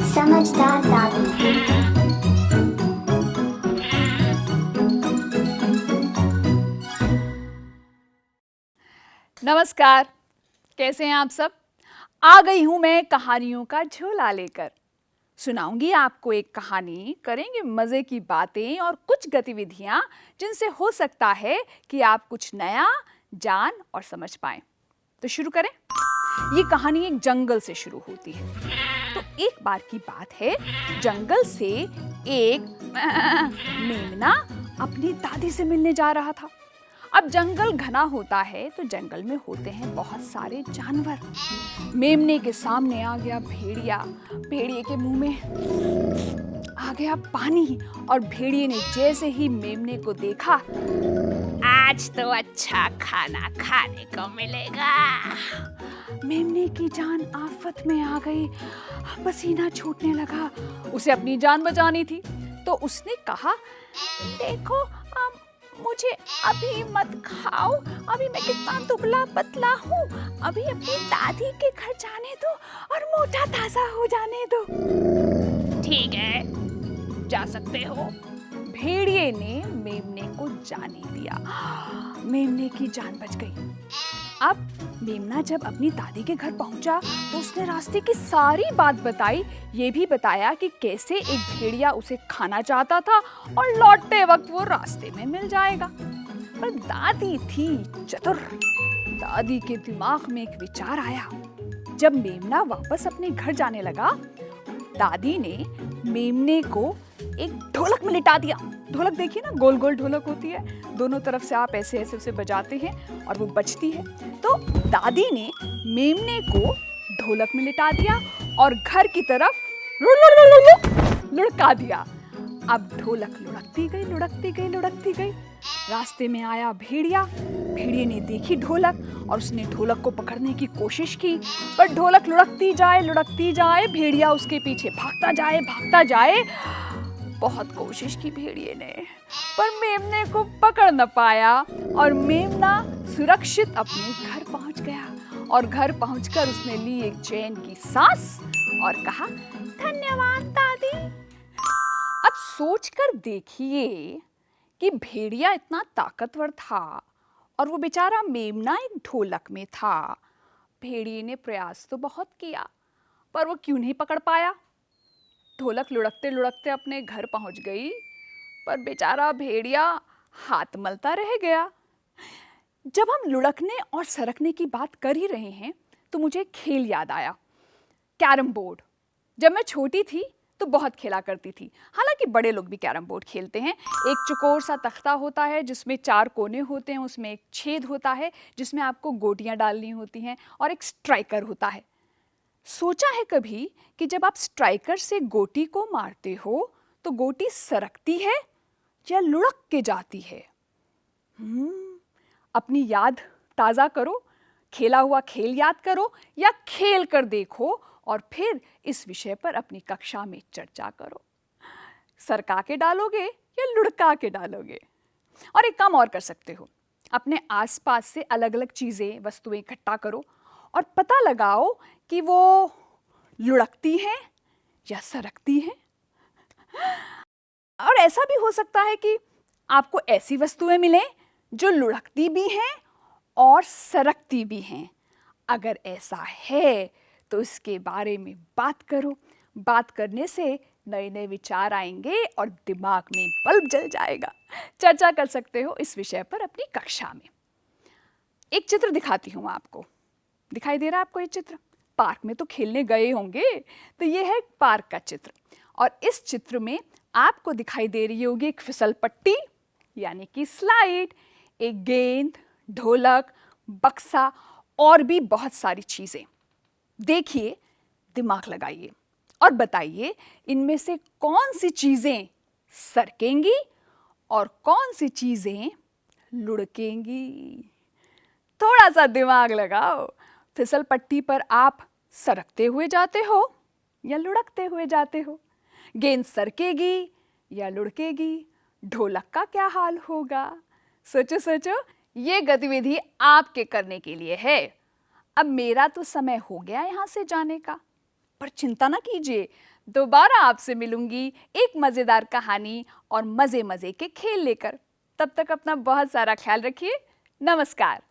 समझदार दादी। नमस्कार, कैसे हैं आप सब? आ गई हूं मैं कहानियों का झोला लेकर। सुनाऊंगी आपको एक कहानी, करेंगे मजे की बातें और कुछ गतिविधियां जिनसे हो सकता है कि आप कुछ नया जान और समझ पाएं। तो शुरू करें। ये कहानी एक जंगल से शुरू होती है। तो एक बार की बात है, जंगल से एक मेमना अपनी दादी से मिलने जा रहा था। अब जंगल घना होता है तो जंगल में होते हैं बहुत सारे जानवर। मेमने के सामने आ गया भेड़िया। भेड़िए के मुंह में आ गया पानी और भेड़िए ने जैसे ही मेमने को देखा, आज तो अच्छा खाना खाने को मिलेगा। मेमने की जान आफत में आ गई, पसीना छूटने लगा। उसे अपनी जान बचानी थी तो उसने कहा, देखो मुझे अभी मत खाओ, अभी मैं कितना दुबला पतला हूँ। अभी अपनी दादी के घर जाने दो और मोटा ताजा हो जाने दो। ठीक है, जा सकते हो। भेड़िए ने मेमने को जाने दिया। मेमने की जान बच गई। अब मेमना जब अपनी दादी के घर पहुंचा तो उसने रास्ते की सारी बात बताई। ये भी बताया कि कैसे एक भेड़िया उसे खाना चाहता था और लौटते वक्त वो रास्ते में मिल जाएगा। पर दादी थी चतुर। दादी के दिमाग में एक विचार आया। जब मेमना वापस अपने घर जाने लगा, दादी ने मेमने को एक ढोलक में लिटा दिया। ढोलक देखिए ना, गोल गोल ढोलक होती है, दोनों तरफ से आप ऐसे ऐसे उसे बजाते हैं और वो बजती है। तो दादी ने मेमने को ढोलक में लिटा दिया और घर की तरफ लुढ़का दिया। अब ढोलक लुढ़कती गई, लुढ़कती गई, लुढ़कती गई। रास्ते में आया भेड़िया। भेड़िए ने देखी ढोलक और उसने ढोलक को पकड़ने की कोशिश की, पर ढोलक लुढ़कती जाए, लुढ़कती जाए। भेड़िया उसके पीछे भागता जाए, भागता जाए। बहुत कोशिश की भेड़िए ने, पर मेमने को पकड़ न पाया और मेमना सुरक्षित अपने घर पहुंच गया। और घर पहुंचकर उसने ली एक चैन की सांस और कहा, धन्यवाद दादी। अब सोचकर देखिए कि भेड़िया इतना ताकतवर था और वो बेचारा मेमना एक ढोलक में था। भेड़िए ने प्रयास तो बहुत किया, पर वो क्यों नहीं पकड़ पाया। ढोलक लुढ़कते लुढ़कते अपने घर पहुंच गई, पर बेचारा भेड़िया हाथ मलता रह गया। जब हम लुढ़कने और सरकने की बात कर ही रहे हैं तो मुझे खेल याद आया, कैरम बोर्ड। जब मैं छोटी थी तो बहुत खेला करती थी। हालांकि बड़े लोग भी कैरम बोर्ड खेलते हैं। एक चौकोर सा तख्ता होता है जिसमें 4 कोने होते हैं, उसमें एक छेद होता है जिसमें आपको गोटियां डालनी होती हैं और एक स्ट्राइकर होता है। सोचा है कभी कि जब आप स्ट्राइकर से गोटी को मारते हो तो गोटी सरकती है या लुढ़क के जाती है? अपनी याद ताज़ा करो, खेला हुआ खेल याद करो या खेल कर देखो और फिर इस विषय पर अपनी कक्षा में चर्चा करो। सरका के डालोगे या लुढ़का के डालोगे? और एक काम और कर सकते हो, अपने आसपास से अलग अलग चीज़ें, वस्तुएं इकट्ठा करो और पता लगाओ कि वो लुढ़कती हैं या सरकती हैं। और ऐसा भी हो सकता है कि आपको ऐसी वस्तुएं मिलें जो लुढ़कती भी हैं और सरकती भी हैं। अगर ऐसा है तो इसके बारे में बात करो। बात करने से नए नए विचार आएंगे और दिमाग में बल्ब जल जाएगा। चर्चा कर सकते हो इस विषय पर अपनी कक्षा में। एक चित्र दिखाती हूँ आपको। दिखाई दे रहा है आपको ये चित्र? पार्क में तो खेलने गए होंगे, तो ये है पार्क का चित्र। और इस चित्र में आपको दिखाई दे रही होगी एक फिसल पट्टी यानी कि स्लाइड, एक गेंद, ढोलक, बक्सा और भी बहुत सारी चीजें। देखिए, दिमाग लगाइए और बताइए इनमें से कौन सी चीजें सरकेंगी और कौन सी चीजें लुढ़केंगी। थोड़ा सा दिमाग लगाओ। फिसल पट्टी पर आप सरकते हुए जाते हो या लुढ़कते हुए जाते हो? गेंद सरकेगी या लुढ़केगी? ढोलक का क्या हाल होगा? सोचो सोचो, ये गतिविधि आपके करने के लिए है। अब मेरा तो समय हो गया यहाँ से जाने का। पर चिंता ना कीजिए, दोबारा आपसे मिलूंगी एक मजेदार कहानी और मजे मजे के खेल लेकर। तब तक अपना बहुत सारा ख्याल रखिए। नमस्कार।